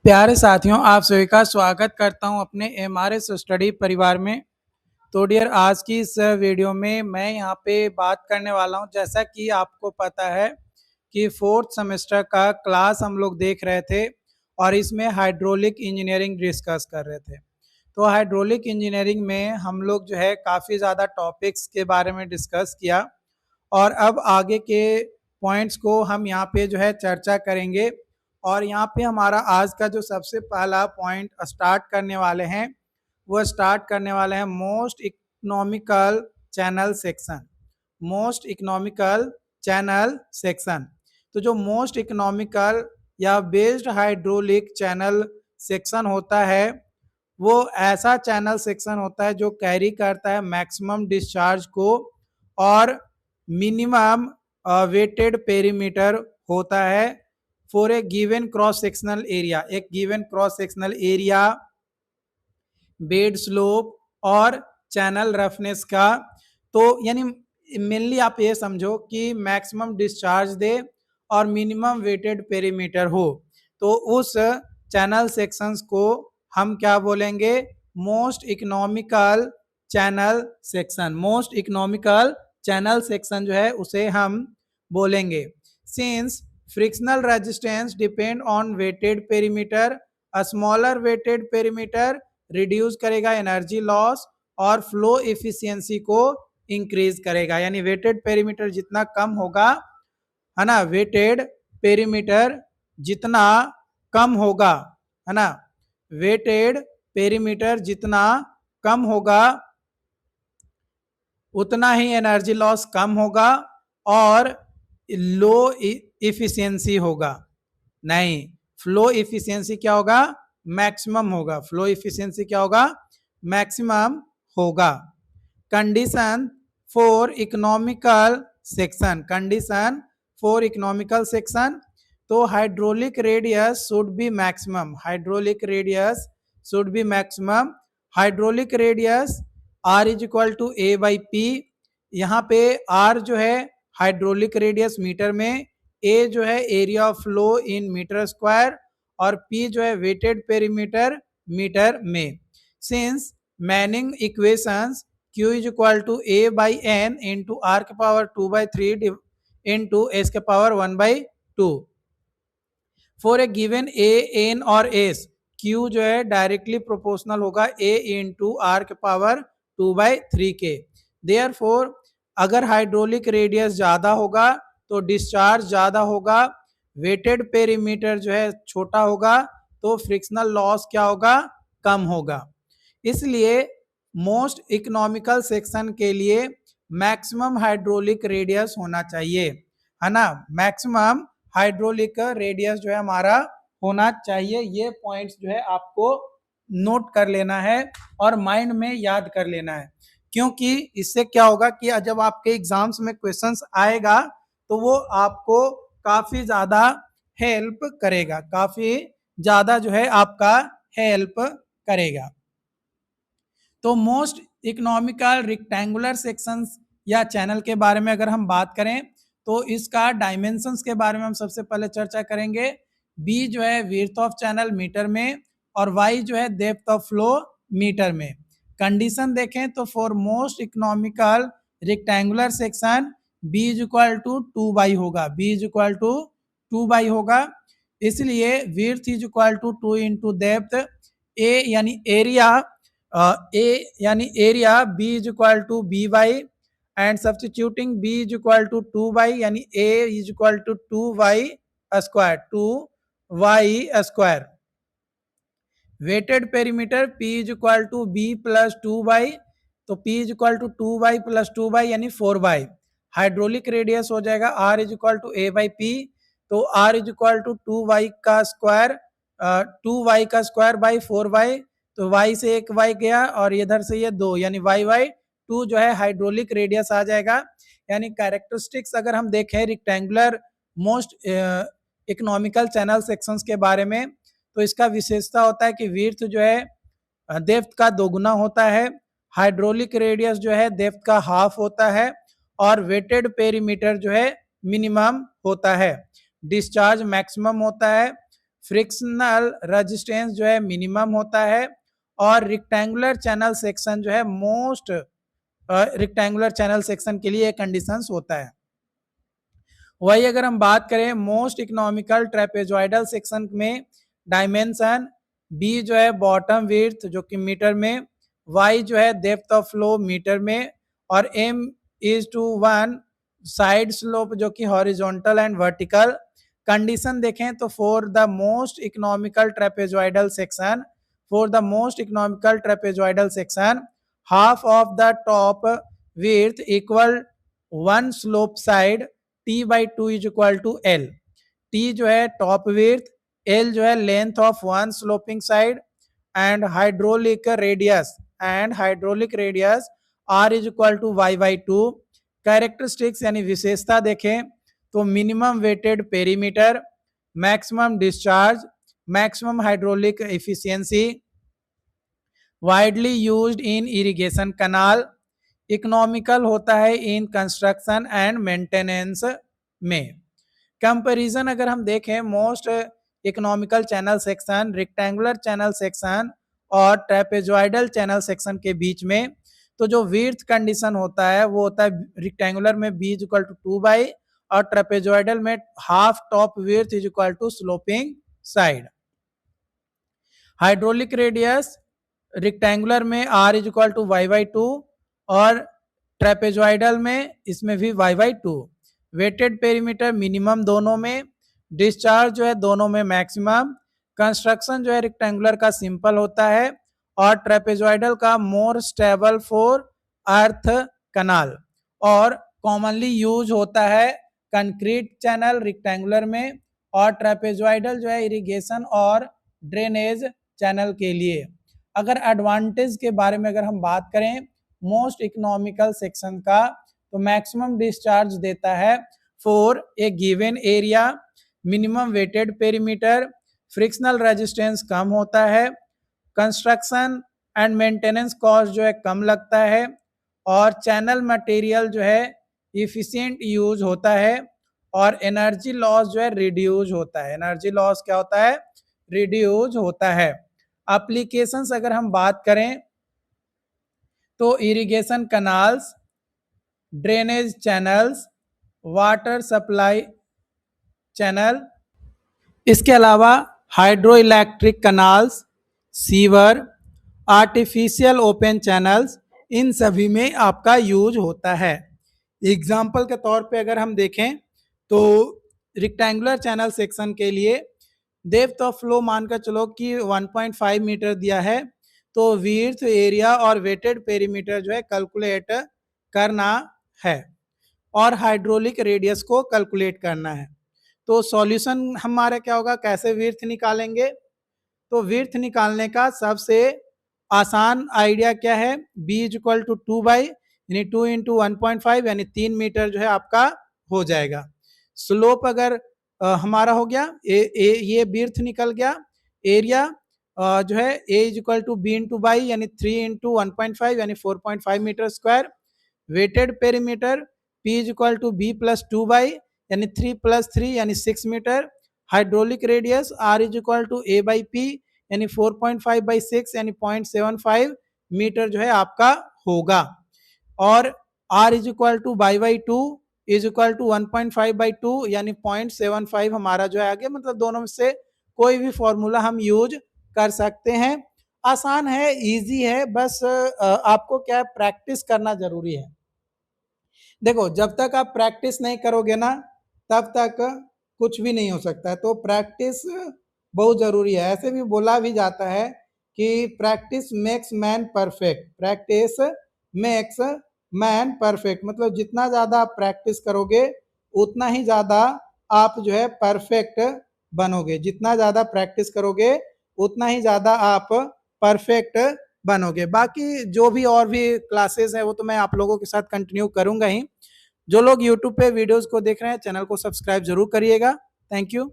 प्यारे साथियों, आप सभी का स्वागत करता हूं अपने एमआरएस स्टडी परिवार में। तो डियर, आज की इस वीडियो में मैं यहाँ पे बात करने वाला हूं। जैसा कि आपको पता है कि फोर्थ सेमेस्टर का क्लास हम लोग देख रहे थे और इसमें हाइड्रोलिक इंजीनियरिंग डिस्कस कर रहे थे। तो हाइड्रोलिक इंजीनियरिंग में हम लोग जो है काफ़ी ज़्यादा टॉपिक्स के बारे में डिस्कस किया और अब आगे के पॉइंट्स को हम यहाँ पे जो है चर्चा करेंगे। और यहाँ पे हमारा आज का जो सबसे पहला पॉइंट स्टार्ट करने वाले हैं, वो स्टार्ट करने वाले हैं most economical channel section. Most economical channel section. तो जो मोस्ट इकोनॉमिकल या बेस्ड हाइड्रोलिक चैनल सेक्शन होता है, वो ऐसा चैनल सेक्शन होता है जो कैरी करता है मैक्सिमम डिस्चार्ज को और मिनिमम वेटेड पेरीमीटर होता है for a given cross sectional area. एक given cross sectional area, bed slope और चैनल रफनेस का। तो यानी मेनली आप ये समझो कि मैक्सिमम डिस्चार्ज दे और मिनिमम वेटेड पेरीमीटर हो, तो उस चैनल सेक्शंस को हम क्या बोलेंगे? Most economical channel section. Most economical channel section जो है उसे हम बोलेंगे। Since frictional resistance depend on wetted perimeter, a smaller wetted perimeter reduce करेगा एनर्जी लॉस और फ्लो इफिशियंसी को इंक्रीज करेगा। यानी वेटेड पेरीमीटर जितना कम होगा, है ना, वेटेड पेरीमीटर जितना कम होगा, है ना, वेटेड पेरीमीटर जितना कम होगा उतना ही एनर्जी लॉस कम होगा और लो इफिशियंसी होगा। नहीं, फ्लो इफिशियंसी क्या होगा? मैक्सिमम होगा। फ्लो इफिशियंसी क्या होगा? मैक्सिमम होगा। Condition for economical section. Condition for economical section. तो hydraulic radius should be maximum. Hydraulic radius should be maximum. Hydraulic radius R is equal to A by P. यहाँ पे are जो है hydraulic radius metre में, A जो है area of flow in metre square और P जो है वेटेड पेरीमीटर मीटर में। Since Manning equations Q is equal to A by N into R के पावर 2 by 3 into S के power 1 by 2। For a given A, N और S, Q जो है directly proportional होगा A into R के power 2 by 3 के। Therefore अगर hydraulic radius ज़्यादा होगा तो डिस्चार्ज ज़्यादा होगा, वेटेड पेरीमीटर जो है छोटा होगा तो फ्रिक्शनल लॉस क्या होगा? कम होगा। इसलिए मोस्ट इकोनॉमिकल सेक्शन के लिए मैक्सिमम हाइड्रोलिक रेडियस होना चाहिए, है ना। मैक्सिमम हाइड्रोलिक रेडियस जो है हमारा होना चाहिए। ये पॉइंट्स जो है आपको नोट कर लेना है और माइंड में याद कर लेना है, क्योंकि इससे क्या होगा कि जब आपके एग्जाम्स में क्वेश्चंस आएगा तो वो आपको काफी ज्यादा हेल्प करेगा, काफी ज्यादा जो है आपका हेल्प करेगा। तो मोस्ट इकोनॉमिकल रेक्टेंगुलर सेक्शंस या चैनल के बारे में अगर हम बात करें तो इसका डायमेंशंस के बारे में हम सबसे पहले चर्चा करेंगे। बी जो है विड्थ ऑफ चैनल मीटर में और वाई जो है डेप्थ ऑफ फ्लो मीटर में। कंडीशन देखें तो for most economical rectangular section B is equal to 2 होगा। बी इज इक्वल टू 2 होगा। इसलिए width is equal to 2 into depth. A यानी एरिया, ए यानी area B is equal to B by and substituting B is equal to 2 by, यानी A is equal to 2 Y square, 2 Y square. Wetted perimeter P is equal to B plus 2 by, तो P is equal to 2 by plus 2 by यानी 4 by. Hydraulic radius हो जाएगा R is equal to A by P, तो R is equal to 2 y का square, 2 y का square by 4 y, तो y से एक y गया और इधर से ये 2 यानी y बाई 2 जो है हाइड्रोलिक रेडियस आ जाएगा। यानी कैरेक्टरिस्टिक्स अगर हम देखें rectangular most economical channel sections के बारे में, तो इसका विशेषता होता है कि विड्थ जो है डेप्थ का दोगुना होता है, हाइड्रोलिक रेडियस जो है डेप्थ का हाफ होता है और वेटेड पेरीमीटर जो है मिनिमम होता है, डिस्चार्ज मैक्सिमम होता है, फ्रिक्शनल रेजिस्टेंस जो है मिनिमम होता है, और रिक्टेंगुलर चैनल सेक्शन जो है मोस्ट रिक्टेंगुलर चैनल सेक्शन के लिए कंडीशंस होता है। वही अगर हम बात करें मोस्ट इकोनॉमिकल ट्रेपेजॉइडल सेक्शन में डायमेंशन बी जो है बॉटम विड्थ जो कि मीटर में, वाई जो है डेप्थ ऑफ फ्लो मीटर में, और M is to 1 side slope जो कि हॉरिजॉन्टल एंड वर्टिकल। कंडीशन देखें तो for the most economical trapezoidal section, for the most economical trapezoidal section half of the top width equal 1 slope side T/2 is equal to L। T जो है top width, L जो है length of 1 sloping side, and hydraulic radius R is equal to Y/2। Characteristics यानी विशेषता देखें तो minimum wetted perimeter, maximum discharge, maximum hydraulic efficiency, widely used in irrigation canal, economical होता है इन कंस्ट्रक्शन एंड मेंटेनेंस में। Comparison अगर हम देखें most economical channel section, rectangular channel section और ट्रेपेजॉइडल चैनल सेक्शन के बीच में, तो जो विड्थ कंडीशन होता है वो होता है रेक्टेंगुलर में b इज इक्वल टू 2/, और ट्रेपेजॉइडल में half top width is equal to sloping side. Hydraulic radius rectangular में r is equal to Y/2 और ट्रेपेजॉइडल में इसमें भी Y/2। वेटेड पेरीमीटर मिनिमम दोनों में, डिस्चार्ज जो है दोनों में मैक्सिमम, कंस्ट्रक्शन जो है रेक्टेंगुलर का सिंपल होता है और ट्रेपेजॉइडल का मोर स्टेबल फॉर अर्थ कनाल, और कॉमनली यूज होता है कंक्रीट चैनल रेक्टेंगुलर में, और ट्रेपेजॉइडल जो है इरिगेशन और ड्रेनेज चैनल के लिए। अगर एडवांटेज के बारे में अगर हम बात करें मोस्ट इकोनॉमिकल सेक्शन का, तो मैक्सिमम डिस्चार्ज देता है for a given area, minimum wetted perimeter, frictional resistance कम होता है, कंस्ट्रक्शन एंड मेंटेनेंस कॉस्ट जो है कम लगता है, और चैनल मटेरियल जो है इफिशिएंट यूज होता है, और एनर्जी लॉस जो है रिड्यूज होता है। एनर्जी लॉस क्या होता है? रिड्यूज होता है। एप्लीकेशंस अगर हम बात करें तो irrigation canals, drainage channels, water supply channel, इसके अलावा hydro electric canals, sewer, artificial open channels, इन सभी में आपका यूज होता है। एग्जाम्पल के तौर पे अगर हम देखें तो रेक्टेंगुलर चैनल सेक्शन के लिए डेप्थ ऑफ फ्लो मानकर चलो कि 1.5 मीटर दिया है, तो विड्थ, एरिया और वेटेड पेरीमीटर जो है कैलकुलेट करना है, और हाइड्रोलिक रेडियस को कैलकुलेट करना है। तो सॉल्यूशन हमारा क्या होगा, कैसे विड्थ निकालेंगे? तो विड्थ निकालने का सबसे आसान आइडिया क्या है, b इज इक्वल टू 2/, यानी 2 इंटू 1.5 यानी 3 मीटर जो है आपका हो जाएगा। स्लोप अगर हमारा हो गया ये विड्थ निकल गया, एरिया जो है a is equal to b into by यानी 3 इंटू 1.5 यानी 4.5 metre square, wetted perimeter p is equal to b plus 2/, यानी 3 प्लस 3 यानी 6 metre, hydraulic radius r is equal to a/p यानी 4.5/6 यानी 0.75 मीटर जो है आपका होगा, और r is equal to y/2 is equal to 1.5/2 यानी 0.75 हमारा जो है आगे, मतलब दोनों में से कोई भी फॉर्मूला हम यूज कर सकते हैं। आसान है, इजी है, बस आपको क्या प्रैक्टिस करना जरूरी है। देखो जब तक आप प्रैक्टिस नहीं करोगे ना तब तक कुछ भी नहीं हो सकता है, तो प्रैक्टिस बहुत जरूरी है। ऐसे भी बोला भी जाता है कि practice makes man perfect, practice makes man perfect, मतलब जितना ज़्यादा आप प्रैक्टिस करोगे उतना ही ज़्यादा आप जो है परफेक्ट बनोगे, जितना ज़्यादा प्रैक्टिस करोगे उतना ही ज़्यादा आप परफेक्ट बनोगे। बाकी जो भी और भी क्लासेस है वो तो मैं आप लोगों के साथ कंटिन्यू करूंगा ही। जो लोग यूट्यूब पे वीडियोस को देख रहे हैं चैनल को सब्सक्राइब जरूर करिएगा। Thank you.